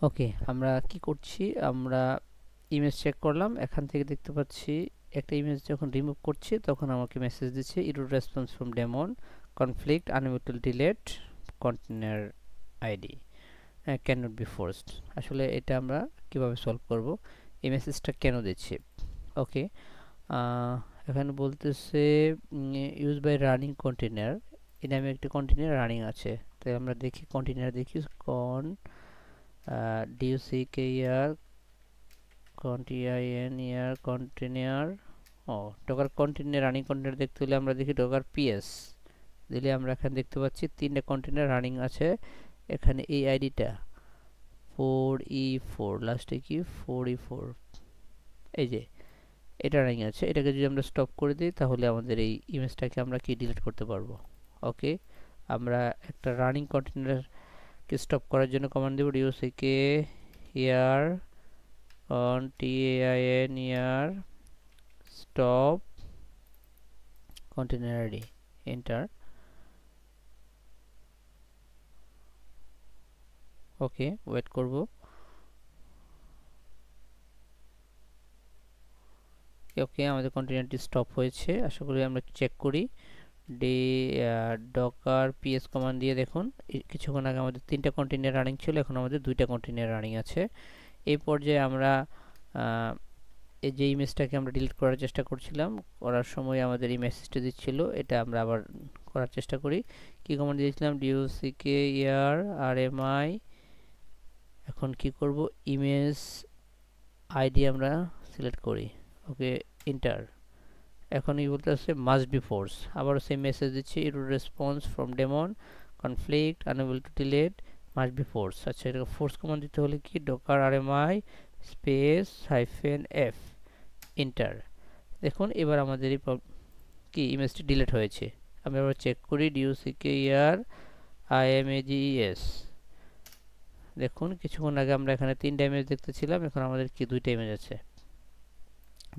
ওকে, আমরা কি করছি, আমরা ইমেজ চেক করলাম, এখান থেকে দেখতে পাচ্ছি একটা ইমেজ যখন রিমুভ করছি তখন আমাকে মেসেজ দিচ্ছে error response from daemon conflict unable to delete container id cannot be forced। আসলে এটা আমরা কিভাবে সলভ করব, এই মেসেজটা কেন দিচ্ছি। ওকে, এখানে বলতেছে ইউজ বাই রানিং কন্টেনার, এই নামে একটি কন্টেনার রানিং আছে। তাই আমরা দেখি কন্টেনার, দেখি ducker কন্টেনার। ও, ডকার কন্টেনার রানিং কন্টেনার দেখতে হলে আমরা দেখি ডকার পিএস দিলে আমরা এখানে দেখতে পাচ্ছি 3টা কন্টেনার রানিং আছে। এখানে এই আইডিটা 4e4, লাস্টে কি 4e4, এই যে এটা রানিং আছে। এটাকে যদি আমরা স্টপ করে দিই তাহলে আমাদের এই ইমেজটাকে আমরা কি ডিলিট করতে পারবো। ওকে, আমরা একটা রানিং কন্টেনারকে স্টপ করার জন্য কমান্ড দেব here container stop container id, enter. Okay, wait করব। ওকে, আমাদের কন্টেনারটি স্টপ হয়েছে। আশা করি আমরা চেক করি ডকার পিএস কমান্ড দিয়ে। দেখুন কিছুক্ষণ আগে আমাদের 3টা কন্টেনার রানিং ছিল, এখন আমাদের 2টা কন্টেনার রানিং আছে। এই পর্যায়ে আমরা এই যে ইমেজটাকে আমরা ডিলিট করার চেষ্টা করছিলাম, করার সময় আমাদের এই মেসেজটা দিচ্ছিল, এটা আমরা আবার করার চেষ্টা করি। কি কমান্ড দিয়েছিলাম, ducker এখন কি করব, ইমেজ আইডি আমরা সিলেক্ট করি। ওকে, এন্টার। এখন এই বলতেছে মাস্ট বি ফোর্স, আবারও সেম মেসেজ দিচ্ছি error response from daemon conflict unable to delete must be force। আচ্ছা, এটা ফোর্স কমান্ড দিতে হলে কি docker rmi space -f, enter. দেখুন এবার আমাদের এই কি ইমেজটি ডিলিট হয়েছে। আমি আবার চেক করি ducker দেখুন কিছুক্ষণ আগে আমরা এখানে 3টা ইমেজ দেখতেছিলাম, এখন আমাদের কি 2টা ইমেজ আছে।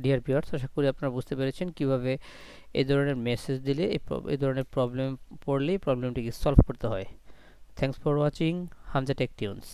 ডিয়ার ভিউয়ার্স, আশা করি আপনারা বুঝতে পেরেছেন কিভাবে এই ধরনের মেসেজ দিলে এই ধরনের প্রবলেম পড়লে প্রবলেমটিকে সলভ করতে হয়। Thanks for watching Hamza tech tunes.